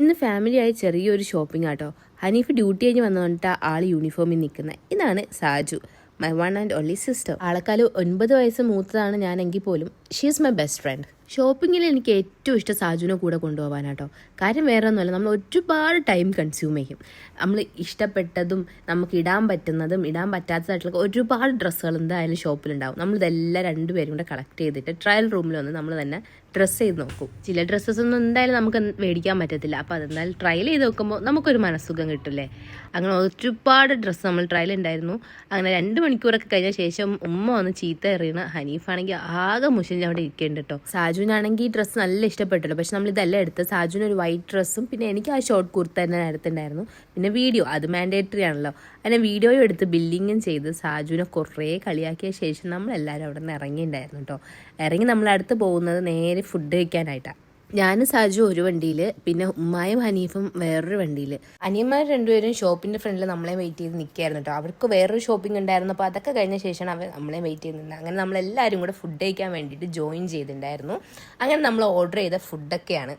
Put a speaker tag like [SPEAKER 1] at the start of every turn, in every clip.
[SPEAKER 1] ഇന്ന് ഫാമിലിയായി ചെറിയൊരു ഷോപ്പിംഗ് ആട്ടോ. ഹനീഫ് ഡ്യൂട്ടി കഴിഞ്ഞ് വന്നിട്ട് ആൾ യൂണിഫോമിൽ നിൽക്കുന്നത്. ഇതാണ് Saju, my one and only sister. ആളെക്കാളും 9 വയസ്സ് മൂത്തതാണ് ഞാനെങ്കിൽ പോലും she is my best friend. ഷോപ്പിങ്ങിൽ എനിക്ക് ഏറ്റവും ഇഷ്ടം സാജുവിനെ കൂടെ കൊണ്ടുപോകാനാട്ടോ. കാര്യം വേറെ ഒന്നുമല്ല, നമ്മൾ ഒരുപാട് ടൈം കൺസ്യൂം ചെയ്യും. നമ്മൾ ഇഷ്ടപ്പെട്ടതും നമുക്ക് ഇടാൻ പറ്റുന്നതും ഇടാൻ പറ്റാത്തതായിട്ടുള്ള ഒരുപാട് ഡ്രസ്സുകൾ എന്തായാലും ഷോപ്പിലുണ്ടാവും. നമ്മളിതെല്ലാം രണ്ടുപേരും കൂടെ കളക്ട് ചെയ്തിട്ട് ട്രയൽ റൂമിൽ വന്ന് നമ്മൾ തന്നെ ഡ്രസ്സ് ചെയ്ത് നോക്കും. ചില ഡ്രസ്സസ് ഒന്നും എന്തായാലും നമുക്ക് മേടിക്കാൻ പറ്റത്തില്ല. അപ്പോൾ അതെന്തായാലും ട്രയൽ ചെയ്ത് നോക്കുമ്പോൾ നമുക്കൊരു മനസ്സുഖം കിട്ടില്ലേ. അങ്ങനെ ഒരുപാട് ഡ്രസ്സ് നമ്മൾ ട്രയൽ ഉണ്ടായിരുന്നു. അങ്ങനെ 2 മണിക്കൂറൊക്കെ കഴിഞ്ഞ ശേഷം ഉമ്മ വന്ന് ചീത്ത എറിയണ ഹനീഫാണെങ്കിൽ ആകെ മുഷിഞ്ഞ് അവിടെ ഇരിക്കേണ്ട കേട്ടോ. സാജുവിനാണെങ്കിൽ ഈ ഡ്രസ്സ് നല്ല ഇഷ്ടപ്പെട്ടല്ലോ. പക്ഷെ നമ്മളിതെല്ലാം എടുത്ത് സാജുവിന് ഒരു വൈറ്റ് ഡ്രസ്സും പിന്നെ എനിക്ക് ആ ഷോർട്ട് കുർത്ത തന്നെ എടുത്തിട്ടുണ്ടായിരുന്നു. പിന്നെ വീഡിയോ അത് മാൻഡേറ്ററി ആണല്ലോ. അങ്ങനെ വീഡിയോയും എടുത്ത് ബില്ലിങ്ങും ചെയ്ത് സാജുവിനെ കുറേ കളിയാക്കിയ ശേഷം നമ്മളെല്ലാവരും അവിടെ നിന്ന് ഇറങ്ങിയിട്ടുണ്ടായിരുന്നു കേട്ടോ. ഇറങ്ങി നമ്മളടുത്ത് പോകുന്നത് നേരെ ഫുഡ് കഴിക്കാനായിട്ടാണ്. ഞാനും സാജു ഒരു വണ്ടിയിൽ, പിന്നെ ഉമ്മായും ഹനീഫും വേറൊരു വണ്ടിയിൽ. അനിയന്മാർ രണ്ടുപേരും ഷോപ്പിൻ്റെ ഫ്രണ്ടിൽ നമ്മളെ വെയിറ്റ് ചെയ്ത് നിൽക്കുകയായിരുന്നു കേട്ടോ. അവർക്ക് വേറൊരു ഷോപ്പിംഗ് ഉണ്ടായിരുന്നു. അപ്പോൾ അതൊക്കെ കഴിഞ്ഞ ശേഷമാണ് അവർ നമ്മളെ വെയിറ്റ് ചെയ്യുന്നത്. അങ്ങനെ നമ്മളെല്ലാവരും കൂടെ ഫുഡ് കഴിക്കാൻ വേണ്ടിയിട്ട് ജോയിൻ ചെയ്തിട്ടുണ്ടായിരുന്നു. അങ്ങനെ നമ്മൾ ഓർഡർ ചെയ്ത ഫുഡൊക്കെയാണ്.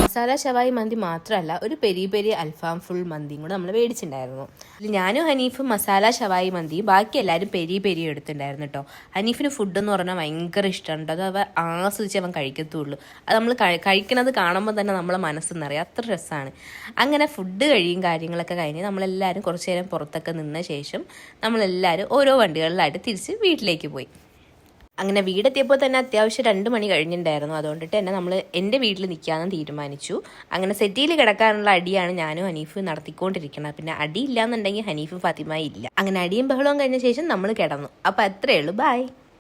[SPEAKER 1] മസാല ഷവായി മന്തി മാത്രമല്ല, ഒരു പെരി പെരി അൽഫാം ഫുൾ മന്തിയും കൂടെ നമ്മൾ മേടിച്ചിട്ടുണ്ടായിരുന്നു. ഞാനും ഹനീഫും മസാല ഷവായി മന്തി, ബാക്കി എല്ലാവരും പെരി പെരി എടുത്തിട്ടുണ്ടായിരുന്നു കേട്ടോ. ഹനീഫിന് ഫുഡ് എന്ന് പറഞ്ഞാൽ ഭയങ്കര ഇഷ്ടമാണ്. അത് അവൻ ആസ്വദിച്ച് അവൻ കഴിക്കത്തുള്ളൂ. അത് നമ്മൾ കഴിക്കണത് കാണുമ്പോൾ തന്നെ നമ്മളെ മനസ്സെന്നറിയാം, അത്ര രസമാണ്. അങ്ങനെ ഫുഡ് കാര്യങ്ങളൊക്കെ കഴിഞ്ഞ് നമ്മളെല്ലാവരും കുറച്ച് നേരം പുറത്തൊക്കെ നിന്ന ശേഷം നമ്മളെല്ലാവരും ഓരോ വണ്ടികളിലായിട്ട് തിരിച്ച് വീട്ടിലേക്ക് പോയി. അങ്ങനെ വീടെത്തിയപ്പോൾ തന്നെ അത്യാവശ്യം 2 മണി കഴിഞ്ഞിട്ടുണ്ടായിരുന്നു. അതുകൊണ്ടിട്ട് തന്നെ നമ്മൾ എൻ്റെ വീട്ടിൽ നിൽക്കാമെന്ന് തീരുമാനിച്ചു. അങ്ങനെ സെറ്റിയിൽ കിടക്കാനുള്ള അടിയാണ് ഞാനും ഹനീഫ് നടത്തിക്കൊണ്ടിരിക്കുന്നത്. പിന്നെ അടി ഇല്ലാന്നുണ്ടെങ്കിൽ ഹനീഫും ഫാത്തിമയും ഇല്ല. അങ്ങനെ അടിയും ബഹളവും കഴിഞ്ഞ ശേഷം നമ്മൾ കിടന്നു. അപ്പോൾ അത്രയേ ഉള്ളൂ. ബൈ.